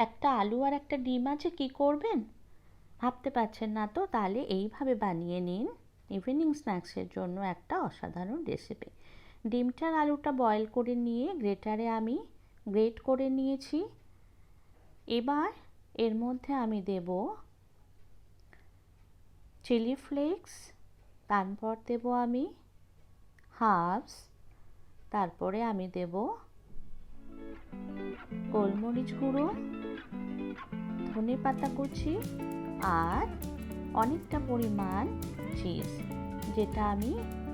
একটা আলু আর একটা ডিম আছে, কি করবেন ভাবতে পারছেন না তো? তাহলে এইভাবে বানিয়ে নিন ইভিনিং স্ন্যাক্সের জন্য একটা অসাধারণ রেসিপি। ডিমটা আর আলুটা বয়েল করে নিয়ে গ্রেটারে আমি গ্রেট করে নিয়েছি। এবার এর মধ্যে আমি দেব চিলি ফ্লেক্স, তারপর দেব আমি হার্বস, তারপরে আমি দেব গোলমরিচ গুঁড়ো, ধনেপাতা কুচি আর অনেকটা পরিমাণ চিজ, যেটা আমি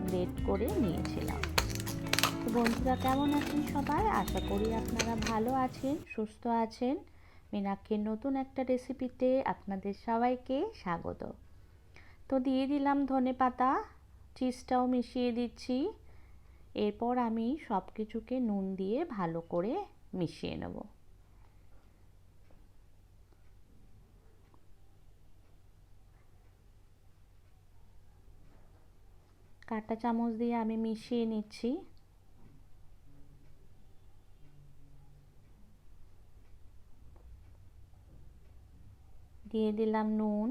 গ্রেট করে নিয়েছিলাম। তো বন্ধুরা, কেমন আছেন সবাই? আশা করি আপনারা ভালো আছেন, সুস্থ আছেন। মীনাক্ষীর নতুন একটা রেসিপিতে আপনাদের সবাইকে স্বাগত। তো দিয়ে দিলাম ধনেপাতা, চিজটাও মিশিয়ে দিচ্ছি। এরপর আমি সব কিছুকে নুন দিয়ে ভালো করে মিশিয়ে নেব। কাঁটা চামচ দিয়ে আমি মিশিয়ে নিচ্ছি। দিয়ে দিলাম নুন,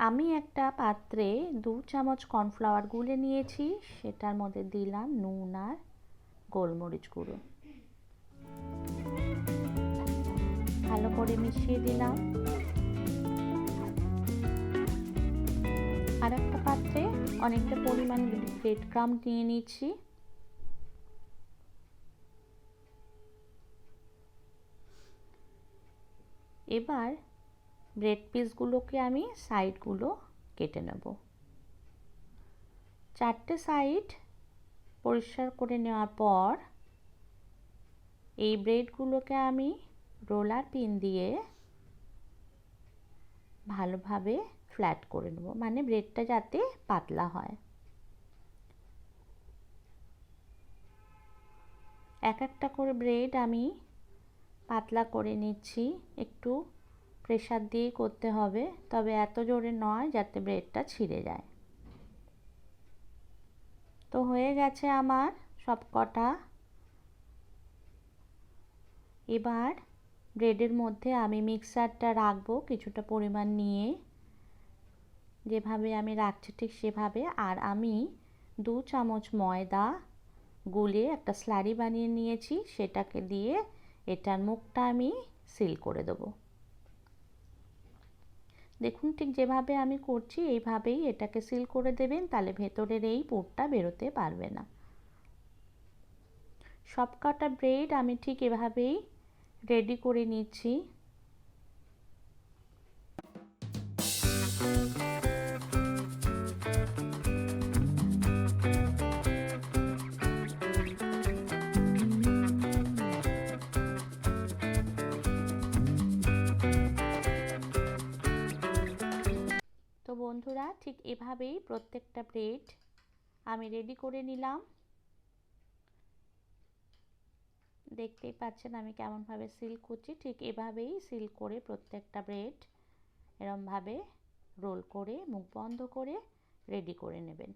আমি একটা পাত্রে 2 চামচ কর্নফ্লাওয়ার গুলে নিয়েছি, সেটার মধ্যে দিলাম নুন আর গোলমরিচ গুঁড়ো, ভালো করে মিশিয়ে দিলাম। আর একটা পাত্রে অনেকটা পরিমাণ ব্রেড ক্রাম্ব নিয়ে নিচ্ছি। এবার ব্রেড পিসগুলোকে আমি সাইডগুলো কেটে নেব। 4টে সাইড পরিষ্কার করে নেওয়ার পর এই ব্রেডগুলোকে আমি রোলার পিন দিয়ে ভালোভাবে ফ্ল্যাট করে নেব, মানে ব্রেডটা যাতে পাতলা হয়। এক একটা করে ব্রেড আমি পাতলা করে নিচ্ছি, একটু প্রেসার দিয়ে করতে হবে, তবে এত জোরে নয় যাতে ব্রেডটা ছিঁড়ে যায়। তো হয়ে গেছে আমার সব কটা। এবার ব্রেডের মধ্যে আমি মিক্সারটা রাখবো কিছুটা পরিমাণ নিয়ে, যেভাবে আমি রাখছি ঠিক সেভাবে। আর আমি 2 চামচ ময়দা গুলে একটা স্লারি বানিয়ে নিয়েছি, সেটাকে দিয়ে এটার মুখটা আমি সিল করে দেবো। দেখুন, ঠিক যেভাবে আমি করছি এইভাবেই এটাকে সিল করে দেবেন, তাহলে ভেতরের এই পুরটা বেরোতে পারবে না। সব কটা ব্রেড আমি ঠিক এভাবেই রেডি করে নিচ্ছি। তো বন্ধুরা, ঠিক এভাবেই প্রত্যেকটা ব্রেড আমি রেডি করে নিলাম। দেখতেই পাচ্ছেন আমি কেমনভাবে সিল করছি, ঠিক এভাবেই সিল করে প্রত্যেকটা ব্রেড এরমভাবে রোল করে মুখ বন্ধ করে রেডি করে নেবেন।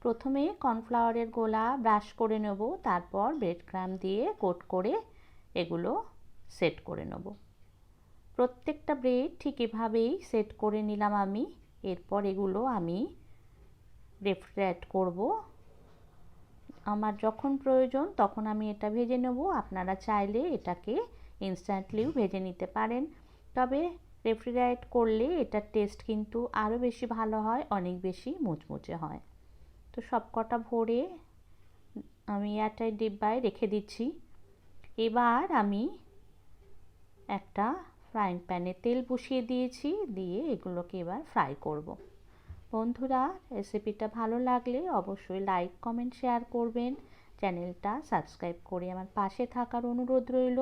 প্রথমে কর্নফ্লাওয়ারের গোলা ব্রাশ করে নেব, তারপর ব্রেড ক্রাম্ব দিয়ে কোট করে এগুলো সেট করে নেব। প্রত্যেকটা ব্রেড ঠিক এভাবেই সেট করে নিলাম আমি। এরপর এগুলো আমি রেফ্রিজারেট করব। আমার যখন প্রয়োজন তখন আমি এটা ভেজে নেব। আপনারা চাইলে এটাকে ইনস্ট্যান্টলিও ভেজে নিতে পারেন, তবে রেফ্রিজারেট করলে এটার টেস্ট কিন্তু আরও বেশি ভালো হয়, অনেক বেশি মুচমুচে হয়। তো সব কটা ভরে আমি এয়ারটাইট ডিব্বায় রেখে দিচ্ছি। এবার আমি একটা ফ্রাইং প্যানে তেল বসিয়ে দিয়েছি, দিয়ে এগুলোকে এবার ফ্রাই করব। বন্ধুরা, রেসিপিটা ভালো লাগলে অবশ্যই লাইক, কমেন্ট, শেয়ার করবেন। চ্যানেলটা সাবস্ক্রাইব করে আমার পাশে থাকার অনুরোধ রইল।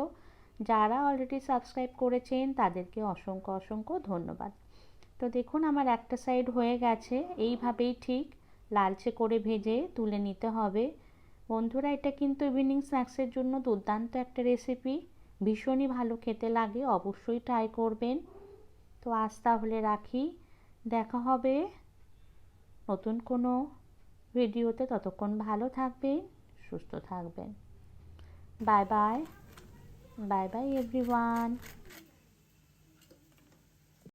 যারা অলরেডি সাবস্ক্রাইব করেছেন তাদেরকে অসংখ্য অসংখ্য ধন্যবাদ। তো দেখুন আমার একটা সাইড হয়ে গেছে, এইভাবেই ঠিক লালচে করে ভেজে তুলে নিতে হবে। বন্ধুরা, এটা কিন্তু ইভিনিং স্ন্যাক্সের জন্য দুর্দান্ত একটা রেসিপি, ভীষণই ভালো খেতে লাগে, অবশ্যই ট্রাই করবেন। তো আজ তাহলে রাখি, দেখা হবে নতুন কোনো ভিডিওতে। ততক্ষণ ভালো থাকবেন, সুস্থ থাকবেন। Bye bye, bye bye everyone.